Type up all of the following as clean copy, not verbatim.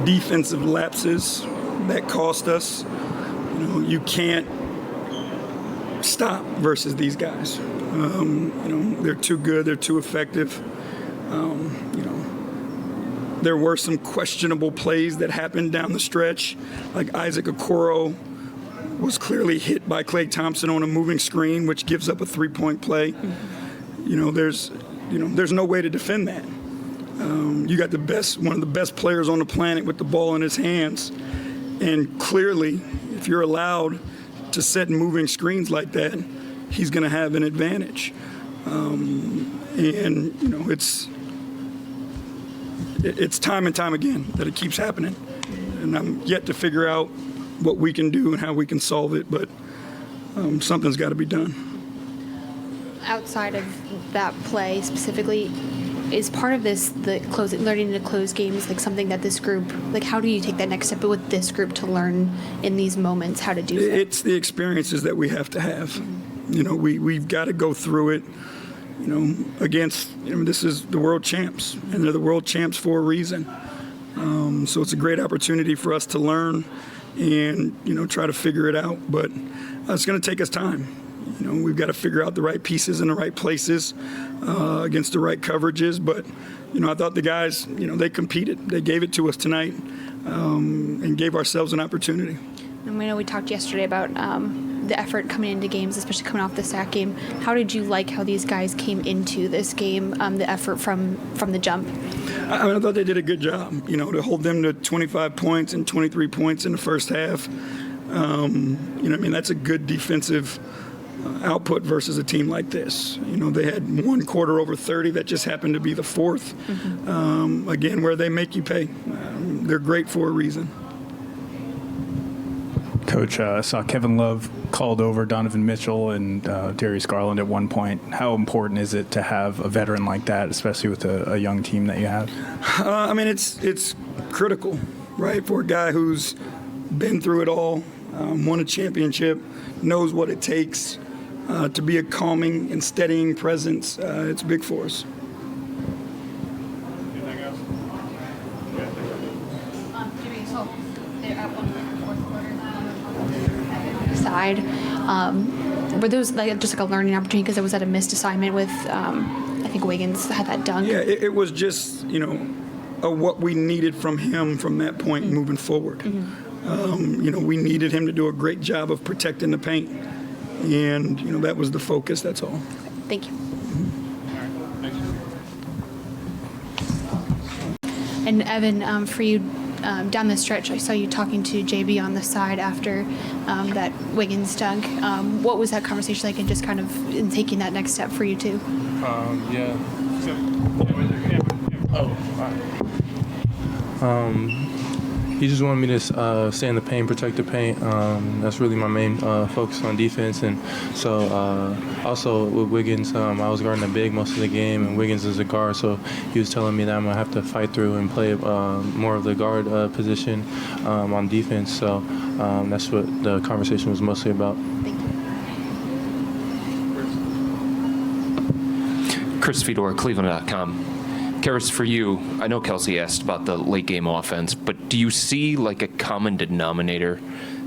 defensive lapses that cost us. You can't stop versus these guys. They're too good. They're too effective. There were some questionable plays that happened down the stretch, like Isaac Okoro was clearly hit by Klay Thompson on a moving screen, which gives up a three-point play. There's no way to defend that. You got one of the best players on the planet with the ball in his hands, and clearly, if you're allowed to set moving screens like that, he's going to have an advantage. It's time and time again that it keeps happening, and I'm yet to figure out what we can do and how we can solve it, but something's got to be done. Outside of that play specifically, is part of this learning to close games like something that this group, like how do you take that next step with this group to learn in these moments how to do that? It's the experiences that we have to have. We've got to go through it. Against, this is the world champs, and they're the world champs for a reason. So it's a great opportunity for us to learn and, try to figure it out. But it's going to take us time. We've got to figure out the right pieces in the right places against the right coverages. But, I thought the guys, they competed. They gave it to us tonight and gave ourselves an opportunity. And we know we talked yesterday about the effort coming into games, especially coming off the sack game. How did you like how these guys came into this game, the effort from the jump? I thought they did a good job, to hold them to 25 points and 23 points in the first half. That's a good defensive output versus a team like this. They had one quarter over 30 that just happened to be the fourth. Again, where they make you pay. They're great for a reason. Coach, I saw Kevin Love called over Donovan Mitchell and Darius Garland at one point. How important is it to have a veteran like that, especially with a young team that you have? It's critical, right, for a guy who's been through it all, won a championship, knows what it takes to be a calming and steadying presence. It's big for us. Side, were those just like a learning opportunity because it was at a missed assignment with I think Wiggins had that dunk? Yeah, it was just what we needed from him from that point moving forward. We needed him to do a great job of protecting the paint, and that was the focus. That's all. Thank you. And Evan, for you. Down the stretch, I saw you talking to JB on the side after that Wiggins dunk. What was that conversation like, and just kind of in taking that next step for you too? Yeah. He just wanted me to stay in the paint, protect the paint. That's really my main focus on defense. And so also with Wiggins, I was guarding the big most of the game, and Wiggins is a guard, so he was telling me that I'm going to have to fight through and play more of the guard position on defense. So that's what the conversation was mostly about. Thank you. Chris Fedor, Cleveland.com. Caris, for you, I know Kelsey asked about the late game offense, but do you see like a common denominator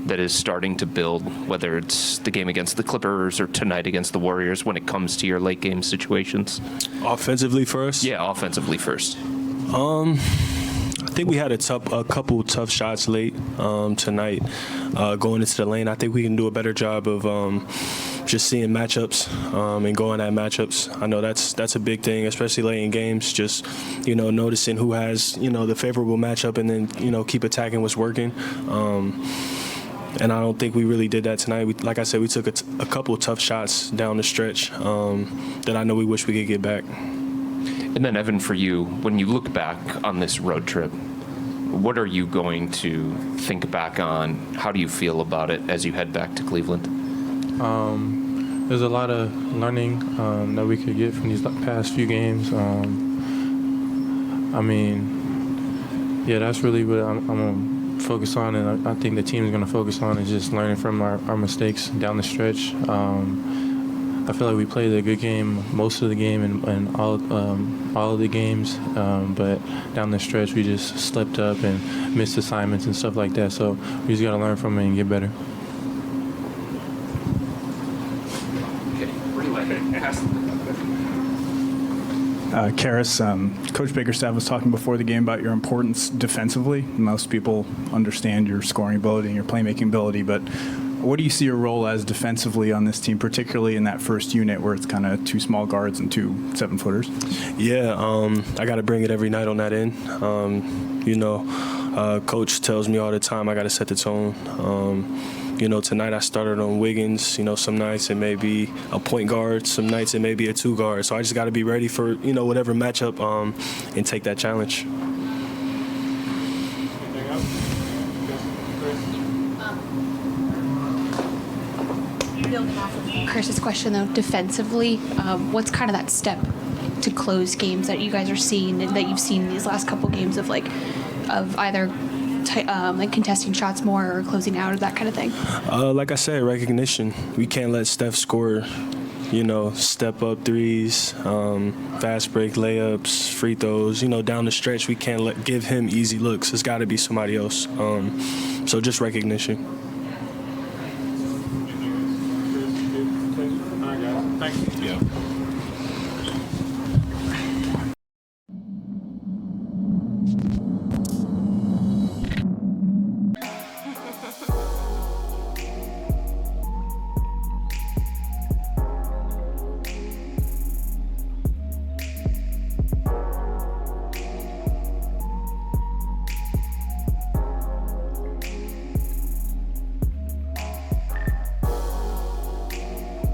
that is starting to build, whether it's the game against the Clippers or tonight against the Warriors, when it comes to your late game situations? Offensively first? Yeah, offensively first. I think we had a couple tough shots late tonight going into the lane. I think we can do a better job of just seeing matchups and going at matchups. I know that's a big thing, especially late in games, just, noticing who has, the favorable matchup and then, keep attacking what's working. And I don't think we really did that tonight. Like I said, we took a couple of tough shots down the stretch that I know we wish we could get back. And then, Evan, for you, when you look back on this road trip, what are you going to think back on? How do you feel about it as you head back to Cleveland? There's a lot of learning that we could get from these past few games. That's really what I'm going to focus on, and I think the team is going to focus on is just learning from our mistakes down the stretch. I feel like we played a good game most of the game and all of the games, but down the stretch we just slipped up and missed assignments and stuff like that. So we just got to learn from it and get better. Caris, Coach Bickerstaff was talking before the game about your importance defensively. Most people understand your scoring ability and your playmaking ability, but what do you see your role as defensively on this team, particularly in that first unit where it's kind of 2 small guards and 2 7-footers? Yeah, I got to bring it every night on that end. Coach tells me all the time I got to set the tone. Tonight I started on Wiggins. Some nights it may be a point guard, some nights it may be a 2 guard. So I just got to be ready for, whatever matchup and take that challenge. Chris's question though, defensively, what's kind of that step to close games that you guys are seeing and that you've seen in these last couple games of either contesting shots more or closing out or that kind of thing? Like I said, recognition. We can't let Steph score, step up threes, fast break layups, free throws. Down the stretch, we can't give him easy looks. It's got to be somebody else. So just recognition. Yeah.